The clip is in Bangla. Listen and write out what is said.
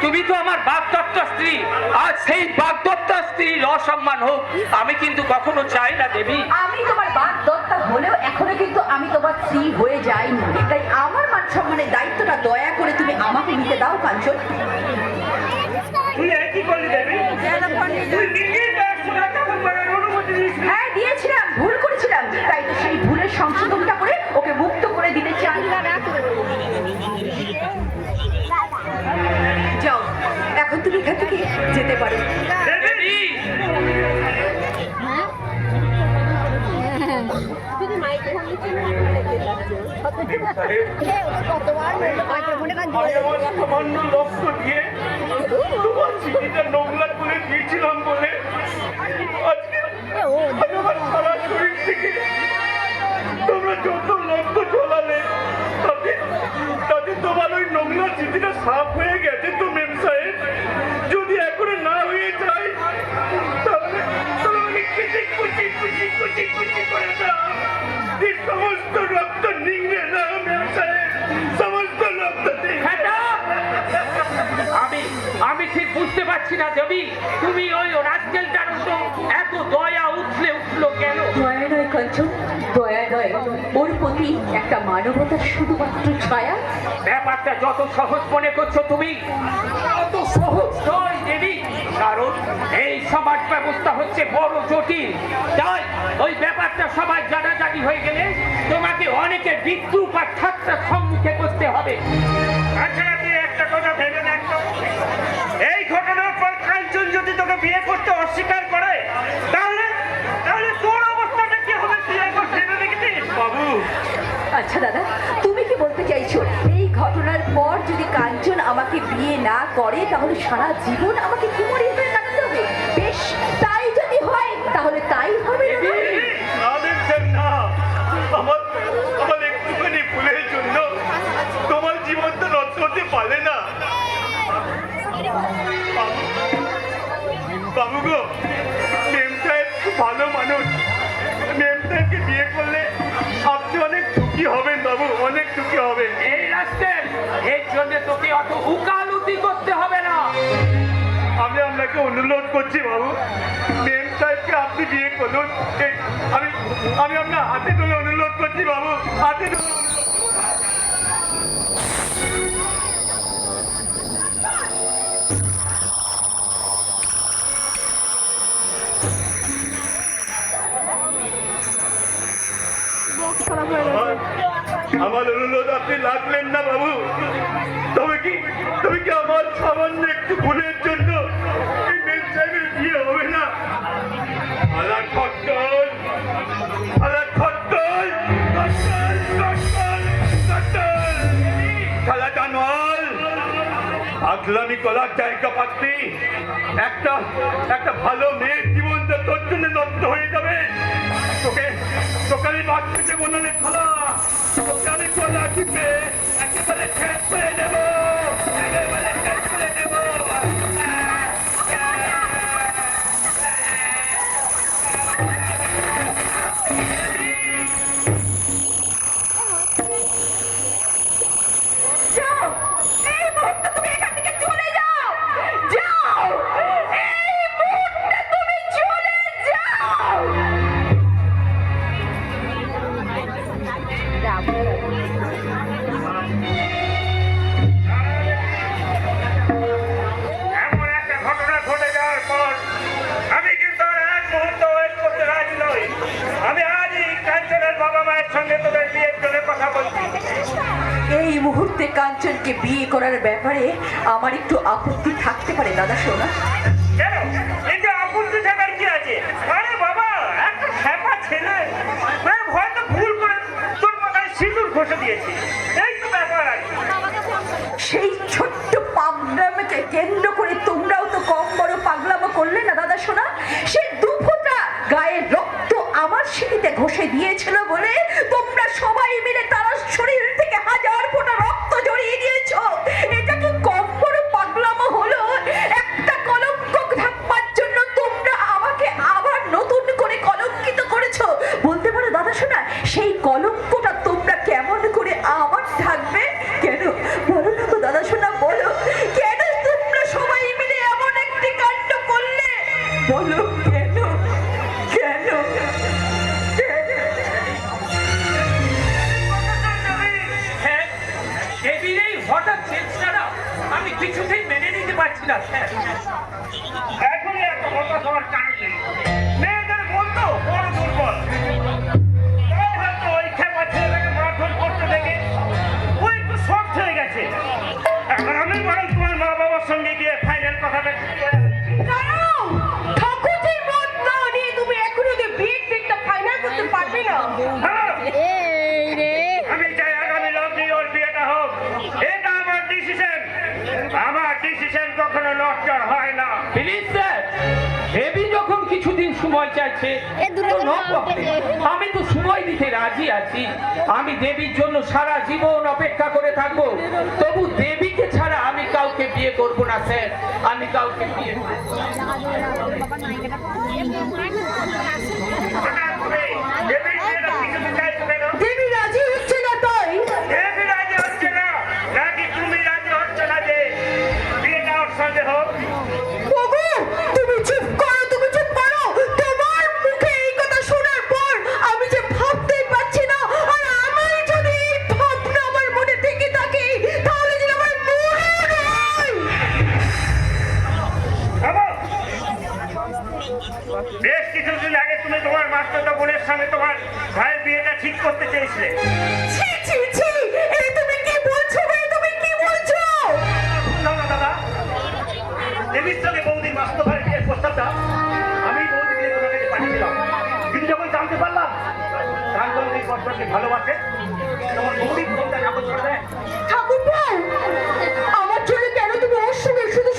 তুমি তো আমার বাগদত্তা স্ত্রী, আর সেই বাগদত্তা স্ত্রীর অসম্মান হোক আমি কিন্তু কখনো চাই না দেবী। আমি তোমার বাগদত্তা হলেও এখনো কিন্তু আমি তোমার স্ত্রী হয়ে যাইনি, তাই আমার মান সম্মানের দায়িত্বটা দয়া করে তুমি আমাকে নিতে দাও কাঞ্চন। তুই একই করলি দেবী, হ্যাঁ দিয়েছিলাম, ভুল করেছিলাম, তাই তো সেই ভুলের সংশোধনটা করে ওকে মুক্ত করে দিতে চাই। যাও, এখন তুমি এখান থেকে যেতে পারো। নোংলা করে দিয়েছিলাম বলে আজকে আমার সারা শরীর থেকে তোমরা যত রক্ত ঝোলালে তাতে তোমার ওই নোংলা স্মৃতিটা সাফ হয়ে গেছে তো মেম সাহেব। যদি এখন না হয়ে যায় তাহলে তোমাকে কেটে কুচি কুচি কুচি কুচি করে দাও, এই সমস্ত রক্ত নিংড়ে না মেম সাহেব, সমস্ত রক্ত আমি ঠিক বুঝতে পারছি না দেবী, তুমি ওই রাস্কেলটার মতো এত দয়া উঠলো কেন? দয়া নয় কাঞ্চন, দয়া নয়, ওর প্রতি একটা মানবতার শুধুমাত্র ছায়া। ব্যাপারটা যত সহজ মনে করছো তুমি তত সহজ নয় দেবী, কারণ এই সমাজ ব্যবস্থা হচ্ছে বড় জটিল। তাই ওই ব্যাপারটা সবাই জানাজানি হয়ে গেলে তোমাকে অনেকে বিদ্রুপ আর ঠাট্টার সম্মুখে করতে হবে। আচ্ছা তুই একটা কথা ভেবে দেখ, এই ঘটনার পর কাঞ্চন যদি তোকে বিয়ে করতে অস্বীকার করে তাহলে তোর অবস্থাটা কি হবে? বিয়ে করতে দেখেছিস বাবু? আচ্ছা দাদা, তুমি কি বলতে চাইছো এই ঘটনার পর যদি কাঞ্চন আমাকে বিয়ে না করে তাহলে সারা জীবন আমাকে কুমোরি হয়ে কাটাতে হবে? বেশ, তাই যদি হয় তাহলে তাই হবে। না, আমার একটুখানি ভুলের জন্য তোমার জীবনটা নষ্ট হতে পারে না বাবু গো। মেম সাহেব খুব ভালো মানুষ, মেম সাহেবকে বিয়ে করলে আপনি অনেক সুখী হবেন বাবু, অনেক সুখী হবেন। এই রাস্তায় এর জন্য তোকে অত উকালতি করতে হবে না। আমি আপনাকে অনুরোধ করছি বাবু, মেম সাহেবকে আপনি বিয়ে করুন। আমি আপনার হাতে ধরে অনুরোধ করছি বাবু, হাতে ধরে। আমার অনুরোধ আপনি লাগলেন না বাবু, তবে কি আমার সামান্য একটু ভুলের জন্য এই মেম সাহেবের বিয়ে হবে না? আগলামি করার জায়গা পাচ্ছি, একটা ভালো মেয়ের জীবনটা তোর জন্য নষ্ট হয়ে যাবে। তোকে আমি বাদ থেকে বললে খালা, তোকে আমি গলা টিপে একেবারে শেষ করে দেবো, একেবারে শেষ করে দেবো। এই মুহূর্তে কাঞ্চনকে বিয়ে করার ব্যাপারে আমার একটু আপত্তি থাকতে পারে দাদা সোনা। আপত্তি থাকার কি আছে? আরে বাবা, একটা খ্যাপা ছেলে হয়তো ভুল করে তোর মাথায় সিঁদুর ঘষে দিয়েছে, এই তো ব্যাপার আছে। সেই ছোট্ট পাগলামোকে কেন্দ্র করে তোমরাও তো কম বড় পাগলামো করলে না দাদা সোনা। সে দুফোঁটা গায়ের রক্ত আমার সিঁথিতে ঘষে দিয়েছিল বলে তোমরা সবাই মিলে তার শরীর থেকে হাজার ফোঁটা রক্ত জড়িয়ে দিয়েছো। এটা কি কম বড় পাগলামো হলো? একটা কলঙ্ক ঢাকবার জন্য তোমরা আমাকে আবার নতুন করে কলঙ্কিত করেছো। বলতে পারো দাদা সোনা, সেই কলঙ্কটা তোমরা কেমন করে আমার ঢাকবে? কেন বলো না তো দাদা সোনা, বলো কেন তোমরা না স্যার, এখনই এত কথা তোমার কানে নেই। মেয়েদের বলতো বড় দুর্বল, তাই হয়তো ওই খেপা ছেলেটাকে মারধর করতে দেখে ও একটু শক্ত হয়ে গেছে। এখন আমি বরং তোমার মা বাবার সঙ্গে গিয়ে ফাইনাল কথাটা দাঁড়াও, ঠাকুরজির মত না নিয়ে তুমি এখনো যে বিয়ের ডেটটা ফাইনাল করতে পারবে না। হ্যাঁ, এই রে আমি চাই আগামী লগ্নেই ওর বিয়েটা হোক। এটা আমার ডিসিশন। আমার ডিসিশন কখনো নড়চড় হয় না। প্লিজ স্যার, দেবী যখন কিছুদিন সময় চাইছে এ দুটো তো তো নক ভালো করতে। পেলে। আমি তো সময় দিতে রাজি আছি। আমি দেবীর জন্য সারা জীবন অপেক্ষা করে থাকবো, তবু দেবীকে ছাড়া আমি কাউকে বিয়ে করব না স্যার, আমি কাউকে বিয়ে করব না। হঠাৎ করে দেবীর বিয়েটা পিছনে চাইছো কেন? দেবী রাজি হচ্ছে না তাই? দেবী রাজি হচ্ছে না, নাকি তুমি রাজি হচ্ছে না যে বিয়েটা ওর সঙ্গে হোক? ওগো, তুমি চুপ করো, তুমি চুপ করো। তোমার মুখে এই কথা শোনার পর আমি যে ভাবতেই পারছি না, আর আমি যদি এই ভাবনা আমার মনে থেকে থাকে তাহলে যে আমার মনে নয়। বাবা, বেশ কিছুদিন আগে তুমি তোমার মাস্টারদা বোনের সঙ্গে তোমার ভাইয়ের বিয়েটা ঠিক করতে চেয়েছিলে। ছি ছি ছি, এই তুমি কি বলছো রে? তুমি কি বলছো? না না দাদা, দেবীর সঙ্গে বৌদির মাস্টার ভাইয়ের বিয়ের প্রস্তাবটা আমি বৌদি দিয়ে তোমার কাছে পাঠিয়েছিলাম, কিন্তু যখন জানতে পারলাম কাঞ্চন এই পদ্মাকে ভালোবাসে, তখন বৌদির ফোনটা কাগজ করে দেয়। ঠাকুরপো, আমার জন্য কেন তুমি ওর সঙ্গে শুধু